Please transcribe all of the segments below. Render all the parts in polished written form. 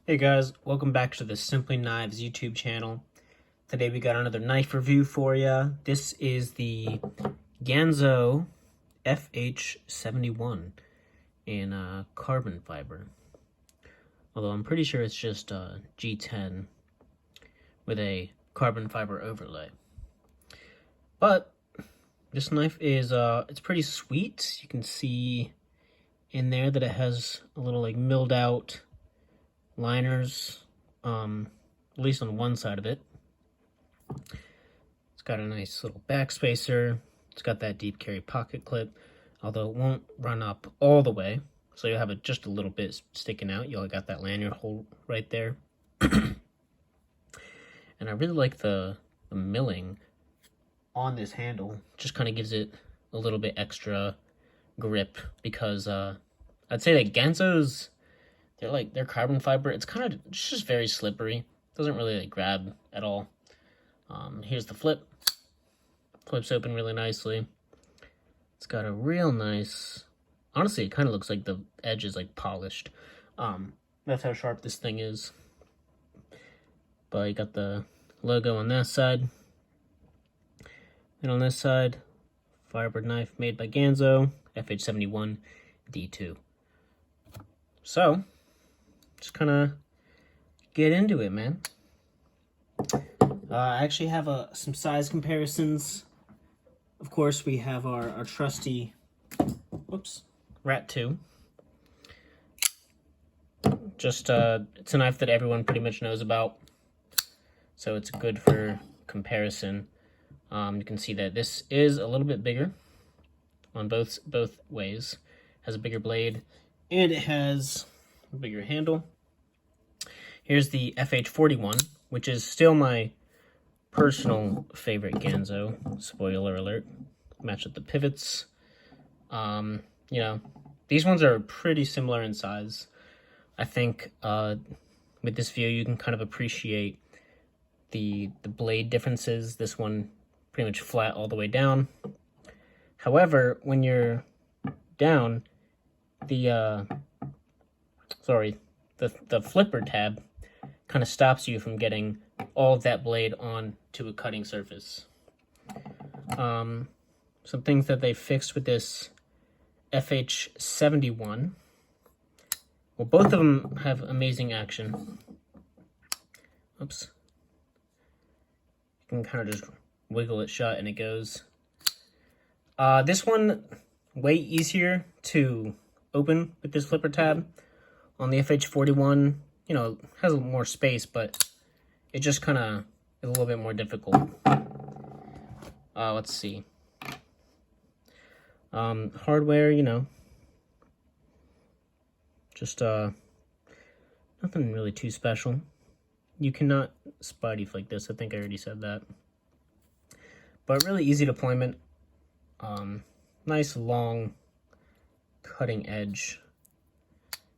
Hey guys, welcome back to the Simply Knives YouTube channel. Today we got another knife review for you. This is the Ganzo FH71 in carbon fiber. Although I'm pretty sure it's just G10 with a carbon fiber overlay. But this knife is it's pretty sweet. You can see in there that it has a little like milled out liners, at least on one side of it. It's got a nice little back spacer. It's got that deep carry pocket clip, although it won't run up all the way, so you'll have it just a little bit sticking out. You'll got that lanyard hole right there. And I really like the milling on this handle. Just kind of gives it a little bit extra grip, because I'd say that Ganzo's, they're carbon fiber. It's just very slippery. Doesn't really like grab at all. Here's the flip. Flips open really nicely. It's got a real nice, honestly, it kind of looks like the edge is like polished. That's how sharp this thing is. But you got the logo on that side. And on this side, Firebird knife made by Ganzo, FH71 D2. So, just kind of get into it, man. I actually have some size comparisons. Of course, we have our trusty, Rat 2. Just, it's a knife that everyone pretty much knows about, so it's good for comparison. You can see that this is a little bit bigger on both ways. Has a bigger blade, and it has a bigger handle. Here's the FH41, which is still my personal favorite Ganzo. Spoiler alert. Match with the pivots. You know, these ones are pretty similar in size. I think with this view, you can kind of appreciate the blade differences. This one pretty much flat all the way down. However, when you're down, the flipper tab kind of stops you from getting all of that blade onto a cutting surface. Some things that they fixed with this FH71. Well, both of them have amazing action. Oops. You can kind of just wiggle it shut and it goes. This one, way easier to open with this flipper tab. On the FH41, you know, has a little more space, but it just kind of is a little bit more difficult. Let's see. Hardware, you know, just nothing really too special. You cannot spidey flake this. I think I already said that. But really easy deployment. Nice long cutting edge.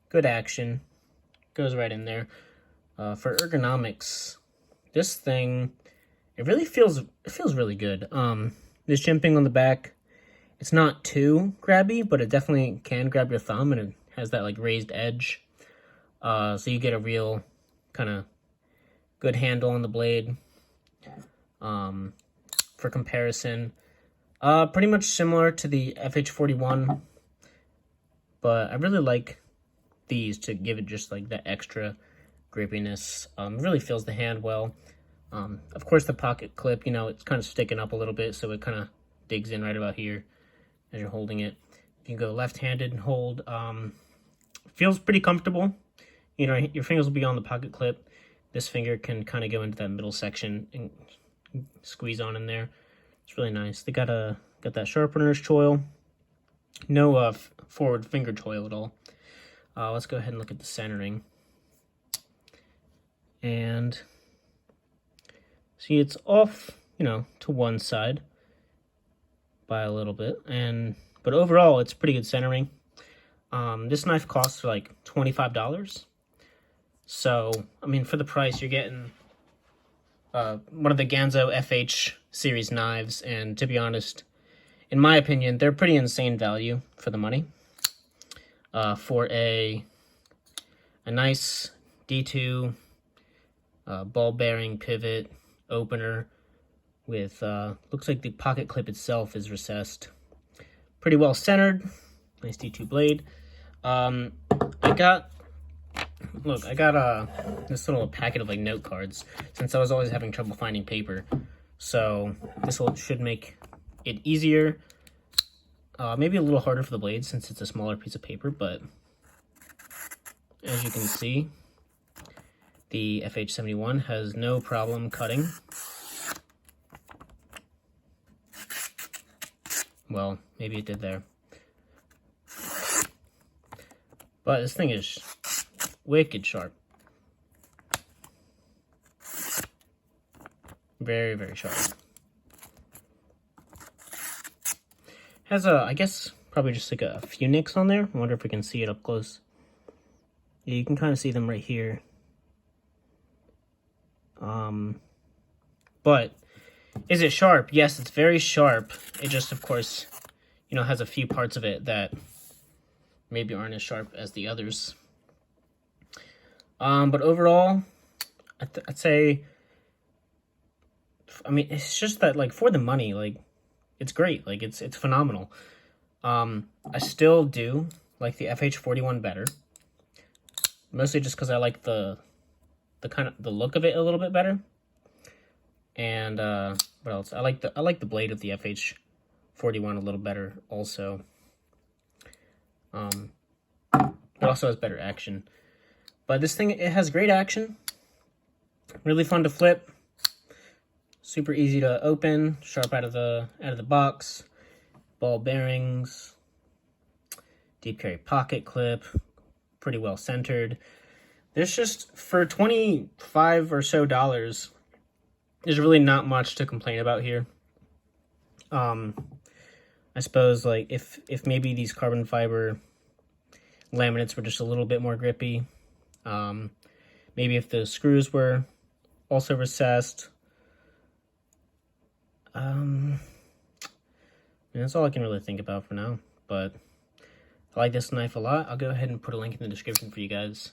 Good action. Goes right in there. For ergonomics, this thing, it feels really good. This jimping on the back, it's not too grabby, but it definitely can grab your thumb, and it has that like raised edge. So you get a real kind of good handle on the blade. For comparison, pretty much similar to the FH41, but I really like these to give it just like that extra grippiness. Really feels the hand well. Of course, the pocket clip, you know, it's kind of sticking up a little bit, so it kind of digs in right about here as you're holding it. You can go left-handed and hold. Feels pretty comfortable. You know, your fingers will be on the pocket clip. This finger can kind of go into that middle section and squeeze on in there. It's really nice. They got that sharpener's choil. No forward finger choil at all. Let's go ahead and look at the centering. And see, it's off, you know, to one side by a little bit, but overall it's pretty good centering. This knife costs like $25. So, I mean, for the price, you're getting one of the Ganzo FH series knives, and to be honest, in my opinion, they're pretty insane value for the money. For a nice D2 ball bearing pivot opener with looks like the pocket clip itself is recessed. Pretty well centered. Nice D2 blade. I got this little packet of like note cards since I was always having trouble finding paper. So this should make it easier. Maybe a little harder for the blade since it's a smaller piece of paper, but as you can see, the FH71 has no problem cutting. Well, maybe it did there. But this thing is wicked sharp. Very, very sharp. Has I guess, probably just like a few nicks on there. I wonder if we can see it up close. Yeah, you can kind of see them right here. But is it sharp? Yes, it's very sharp. It just, of course, has a few parts of it that maybe aren't as sharp as the others. But overall, I'd say, I mean, it's just that, like, for the money, like, it's great. Like, it's phenomenal. I still do like the FH41 better. Mostly just because I like the look of it a little bit better. And what else? I like the blade of the FH41 a little better also. It also has better action. But this thing, it has great action. Really fun to flip. Super easy to open, sharp out of the box. Ball bearings. Deep carry pocket clip. Pretty well centered. There's just, for $25 or so, there's really not much to complain about here. I suppose, like, if maybe these carbon fiber laminates were just a little bit more grippy. Maybe if the screws were also recessed. That's all I can really think about for now. But I like this knife a lot. I'll go ahead and put a link in the description for you guys.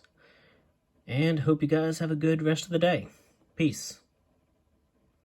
And hope you guys have a good rest of the day. Peace.